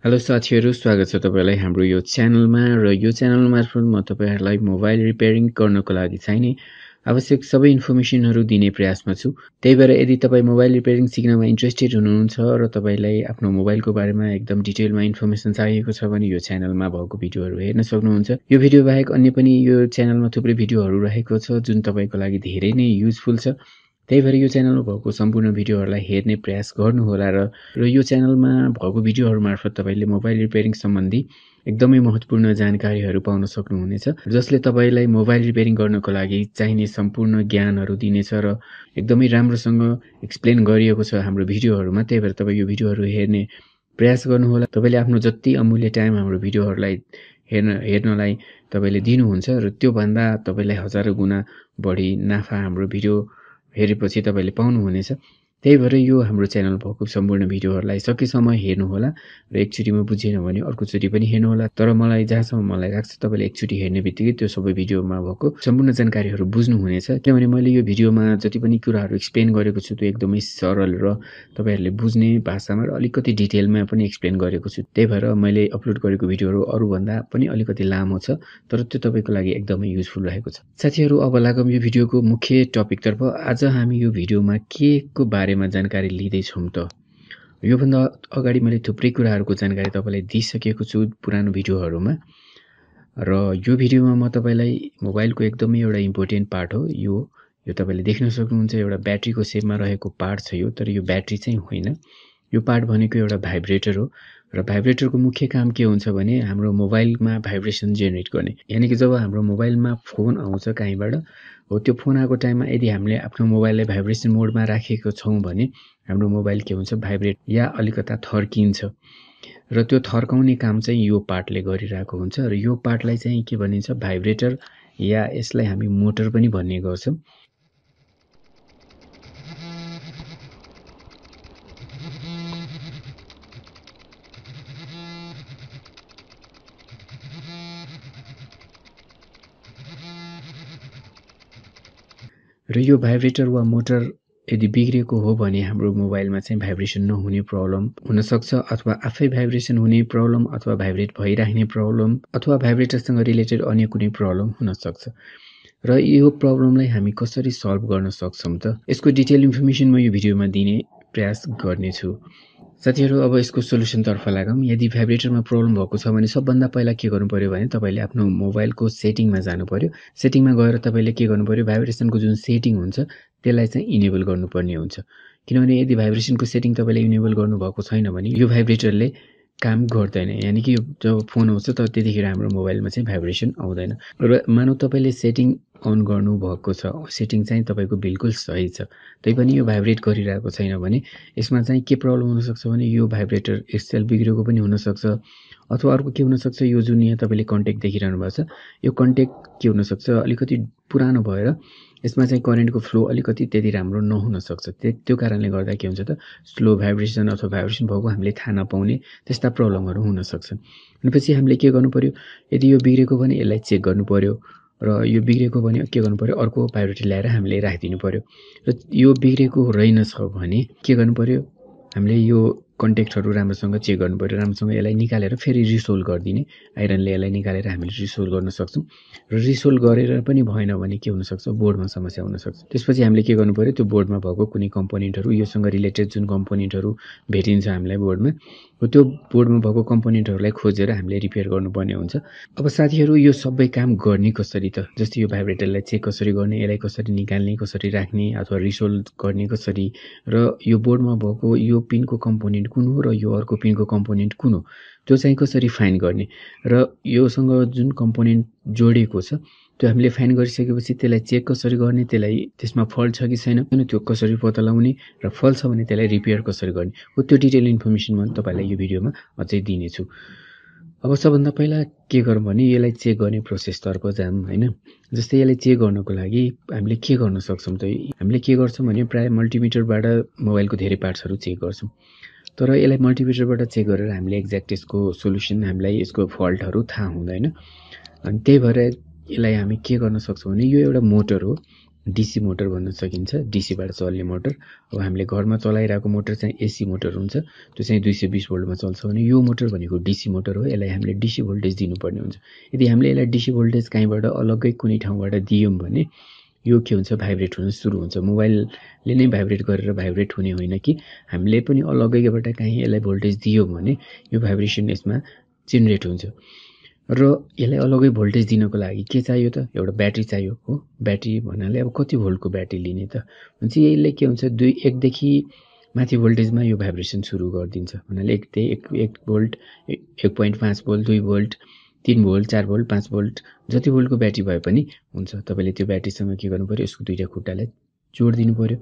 Hello साथीहरु, स्वागत छ तपाईलाई हाम्रो यो च्यानलमा र यो च्यानल मार्फत म तपाईहरुलाई मोबाइल रिपेयरिङ गर्नको लागि चाहिने आवश्यक सबै इन्फर्मेसनहरु दिने प्रयासमा छु। त्यही भएर यदि तपाई मोबाइल रिपेयरिङ सिक्नमा इन्ट्रेस्टेड हुनुहुन्छ र तपाईलाई आफ्नो मोबाइलको बारेमा एकदम डिटेलमा इन्फर्मेसन चाहिएको छ भने यो च्यानलमा भएको भिडियोहरु हेर्न सक्नुहुन्छ। यो भिडियो बाहेक अन्य पनि यो च्यानलमा थुप्रै भिडियोहरु रहेको छ जुन तपाईको लागि धेरै नै युजफुल छ। त्यही भएर यो च्यानलमा भएको सम्पूर्ण भिडियोहरुलाई हेर्ने प्रयास गर्नुहोला र यो च्यानलमा भएको भिडियोहरु मार्फत तपाईले मोबाइल रिपेयरिङ सम्बन्धी एकदमै महत्त्वपूर्ण जानकारीहरु पाउन सक्नुहुनेछ, जसले तपाईलाई मोबाइल रिपेयरिङ गर्नको लागि चाहिने सम्पूर्ण ज्ञानहरु दिनेछ र एकदमै राम्रोसँग एक्सप्लेन गरिएको छ हाम्रो भिडियोहरुमा। त्यही भएर तपाई यो भिडियोहरु हेर्ने प्रयास गर्नुहोला। तपाईले आफ्नो जति अमूल्य टाइम हाम्रो भिडियोहरुलाई हेर्नलाई तपाईले दिनुहुन्छ र त्यो भन्दा तपाईलाई हजारौं गुणा बढी नाफा हाम्रो भिडियो हेरेपछि तपाईले पाउनुहुनेछ। त्यही भएर यो हाम्रो च्यानल भएको सम्पूर्ण भिडियोहरुलाई सकेसम्म हेर्नुहोला र एकचोटीमा बुझेन भने अर्कोचोटी पनि हेर्नुहोला। तर मलाई जहाँसम्म मलाई लाग्छ तपाईले एकचोटी हेर्नेबित्तिकै त्यो सबै भिडियोमा भएको सम्पूर्ण जानकारीहरु बुझ्नुहुनेछ, किनभने मैले यो भिडियोमा जति पनि कुराहरु एक्सप्लेन गरेको छु त्यो एकदमै सरल र तपाईहरुले बुझ्ने भाषामा र अलिकति डिटेलमा पनि एक्सप्लेन गरेको छु। त्यही भएर मैले अपलोड गरेको भिडियोहरु अरु भन्दा पनि अलिकति लामो छ, तर त्यो तपाईको लागि एकदमै युजफुल रहेको छ। साथीहरु, अब लागौं यो भिडियोको मुख्य टपिकतर्फ। आज हामी यो भिडियोमा के को बारेमा जानकारी लिँदै छौं त? यो भन्दा अगाडि मैले थुप्रै कुराहरुको जानकारी तपाईलाई दिइसकेको छु पुरानो भिडियोहरुमा, र यो भिडियोमा म तपाईलाई मोबाइलको एकदमै एउटा इम्पोर्टेन्ट पार्ट हो यो तपाईले देख्न सक्नुहुन्छ। एउटा ब्याट्रीको शेपमा रहेको पार्ट छ यो, तर यो ब्याट्री चाहिँ होइन। यो पार्ट भनेको एउटा भाइब्रेटर हो र भाइब्रेटरको मुख्य काम के हुन्छ भने हाम्रो मोबाइलमा भाइब्रेसन जेनेरेट गर्ने। यानी कि जब हाम्रो मोबाइलमा फोन आउँछ कहीँबाट, हो त्यो फोन आएको टाइममा यदि हामीले आफ्नो मोबाइललाई भाइब्रेसन मोडमा राखेको छौं भने हाम्रो मोबाइल के हुन्छ, भाइब्रेट या अलिकता थर्किन्छ र त्यो थर्काउने काम चाहिँ यो पार्टले गरिरहेको हुन्छ र यो पार्टलाई चाहिँ के भनिन्छ, भाइब्रेटर या यसलाई हामी मोटर पनि भन्ने गर्छौं। र यो भाइब्रेटर वा मोटर यदि बिग्रेको हो भने हाम्रो मोबाइलमा चाहिँ भाइब्रेसन नहुने प्रब्लम हुन सक्छ, अथवा आफै भाइब्रेसन हुने प्रब्लम, अथवा भाइब्रेट भइराख्ने प्रब्लम, अथवा भाइब्रेटरसँग रिलेटेड अन्य कुनै प्रब्लम हुन सक्छ। र यो प्रब्लमलाई हामी कसरी सल्भ गर्न सक्छौं त? यसको डिटेल इन्फर्मेसन म यो भिडियोमा दिने प्रयास गर्नेछु। साथीहरु, अब यसको सोलुसन तर्फ लागौं। यदि भाइब्रेटरमा प्रब्लम भएको छ भने सबभन्दा पहिला के गर्नु पर्यो भने तपाईले आफ्नो मोबाइलको सेटिङमा जानु पर्यो। सेटिङमा गएर तपाईले के गर्नु पर्यो, भाइब्रेसनको जुन सेटिङ हुन्छ त्यसलाई चाहिँ इनेबल गर्नुपर्ने हुन्छ। किनभने यदि भाइब्रेसनको सेटिङ तपाईले इनेबल गर्नु भएको छैन भने यो भाइब्रेटरले काम गर्दैन। यानी कि जब फोन आउँछ त त्यतिखेर हाम्रो मोबाइलमा चाहिँ भाइब्रेसन आउँदैन। र मानौ तपाईले सेटिङ अन गर्नु भएको छ, सेटिङ चाहिँ तपाईको बिल्कुल सही छ, तैपनि यो भाइब्रेट गरिरहेको छैन भने यसमा चाहिँ के प्रब्लम हुन सक्छ भने यो भाइब्रेटर एक्सेल बिग्रेको पनि हुन सक्छ, अथवा अर्को के हुन सक्छ, यो जुन यहाँ तपाईले कन्ट्याक्ट देखिरहनु भएको छ यो कन्ट्याक्ट के हुन सक्छ, अलिकति पुरानो भएर यसमा चाहिँ करेन्टको फ्लो अलिकति त्यति राम्रो नहुन सक्छ। त्यो कारणले गर्दा के हुन्छ त, स्लो भाइब्रेसन अथवा भाइब्रेसन भएको हामीले थाहा नपाउने त्यस्ता प्रब्लमहरु हुन सक्छन्। भनेपछि हामीले के गर्नु पर्यो, यदि यो बिग्रेको भने यसलाई चेक गर्नु पर्यो, र यो बिग्रेको भने के गर्नु पर्यो, अर्को भाइब्रेटर ल्याएर हामीले राखिदिनु पर्यो। र यो बिग्रेको रहेनछ भने के गर्नु पर्यो, हामीले यो कन्ट्याक्टहरु राम्रोसँग चेक गर्नु पर्यो, राम्रोसँग यसलाई निकालेर फेरि रिसोल्भ गरिदिने। आइरनले यसलाई निकालेर हामीले रिसोल्भ गर्न सक्छौं। र रिसोल्भ गरेर पनि भएन भने के हुन सक्छ, बोर्डमा समस्या हुन सक्छ। त्यसपछि हामीले के गर्नु पर्यो, त्यो बोर्डमा भएको कुनै कम्पोनेन्टहरु, योसँग रिलेटेड जुन कम्पोनेन्टहरु भेटिन्छ हामीलाई बोर्डमा, त्यो बोर्डमा भएको कम्पोनेन्टहरुलाई खोजेर हामीले रिपेयर गर्नुपर्ने हुन्छ। अब साथीहरु, यो सबै काम गर्ने कसरी त? जस्तै यो भाइब्रेटरलाई चेक कसरी गर्ने, यसलाई कसरी निकाल्ने, कसरी राख्ने, अथवा रिसोल्भ गर्ने कसरी, र यो बोर्डमा भएको यो पिनको कम्पोनेन्ट कुन हो र यो अर्को पिनको कम्पोनेन्ट कुन हो, त्यो चाहिँ कसरी फाइन्ड गर्ने, र योसँग जुन कम्पोनेन्ट जोडिएको छ त्यो हामीले फाइन्ड गरिसकेपछि त्यसलाई चेक कसरी गर्ने, त्यसलाई त्यसमा फल्ट छ कि छैन त्यो कसरी पत्ता लगाउने, र फल्ट छ भने त्यसलाई रिपेयर कसरी गर्ने हो, त्यो डिटेल इन्फर्मेसन म तपाईलाई यो भिडियोमा अझै दिनेछु। अब सबभन्दा पहिला के गरौँ भने यसलाई चेक गर्ने प्रोसेसतर्फ जाम हैन। जस्तै यसलाई चेक गर्नको लागि हामीले के गर्न सक्छौं त? हामीले के गर्छौं भने प्राय मल्टिमिटरबाट मोबाइलको धेरै पार्ट्सहरु चेक गर्छौं, तर यसलाई मल्टिमिटरबाट चेक गरेर हामीले एक्ज्याक्ट यसको सोलुसन, हामीलाई यसको फल्टहरु थाहा हुँदैन। अनि त्यही भएर यसलाई हामी के गर्न सक्छौं भने यो एउटा मोटर हो, डीसी मोटर भन्न सकिन्छ, डीसीबाट चल्ने मोटर। अब हामीले घरमा चलाइरहेको मोटर चाहिँ एसी मोटर हुन्छ, त्यो चाहिँ 220 भोल्टमा चल्छ भने यो मोटर भनेको डीसी मोटर हो। यसलाई हामीले डीसी भोल्टेज दिनुपर्ने हुन्छ। यदि हामीले यसलाई डीसी भोल्टेज कहीँबाट अलग्गै कुनै ठाउँबाट दियौँ भने यो के हुन्छ, भाइब्रेट हुन सुरु हुन्छ। मोबाइलले नै भाइब्रेट गरेर भाइब्रेट हुने होइन कि हामीले पनि अलग्गैबाट कहीँ यसलाई भोल्टेज दियौँ भने यो भाइब्रेसन यसमा जेनेरेट हुन्छ। र यसलाई अलग्गै भोल्टेज दिनको लागि के चाहियो त, एउटा ब्याट्री चाहियो हो। ब्याट्री भन्नाले अब कति भोल्टको ब्याट्री लिने त भन्छ, यसले के हुन्छ 1 देखि माथि भोल्टेजमा यो भाइब्रेसन सुरु गरिदिन्छ। भन्नाले 1 volt, 1.5 volt, 2 volt, 3 volt, 4 volt, 5 volt जति भोल्टको ब्याट्री भए पनि हुन्छ। तपाईँले त्यो ब्याट्रीसँग के गर्नु पर्यो, यसको दुईटा खुट्टालाई जोडिदिनु पर्यो।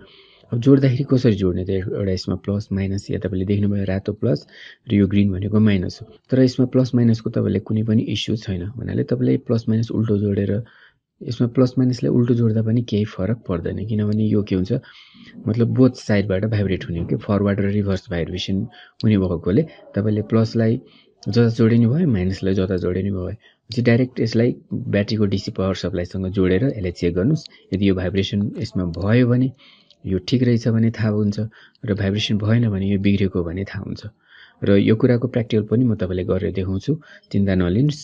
अब जोड्दाखेरि कसरी जोड्ने त, एउटा यसमा प्लस माइनस, या तपाईँले देख्नुभयो रातो प्लस र यो ग्रिन भनेको माइनस हो। तर यसमा प्लस माइनसको तपाईँलाई कुनै पनि इस्यु छैन। भन्नाले तपाईँले प्लस माइनस उल्टो जोडेर, यसमा प्लस माइनसलाई उल्टो जोड्दा पनि केही फरक पर्दैन, किनभने यो के हुन्छ मतलब बोथ साइडबाट भाइब्रेट हुने हो कि, फरवर्ड र रिभर्स भाइब्रेसन हुने भएकोले तपाईँले प्लसलाई जता जोडे नि भयो, माइनसलाई जता जोडे नि भयो। चाहिँ डाइरेक्ट यसलाई ब्याट्रीको डीसी पावर सप्लाईसँग जोडेर यसलाई चेक गर्नुस्। यदि यो भाइब्रेसन यसमा भयो भने यो ठिक रहेछ भने थाहा हुन्छ, र भाइब्रेसन भएन भने यो बिग्रेको भने थाहा हुन्छ। र यो कुराको प्र्याक्टिकल पनि म तपाईँलाई गरेर देखाउँछु, चिन्ता नलिनुस्।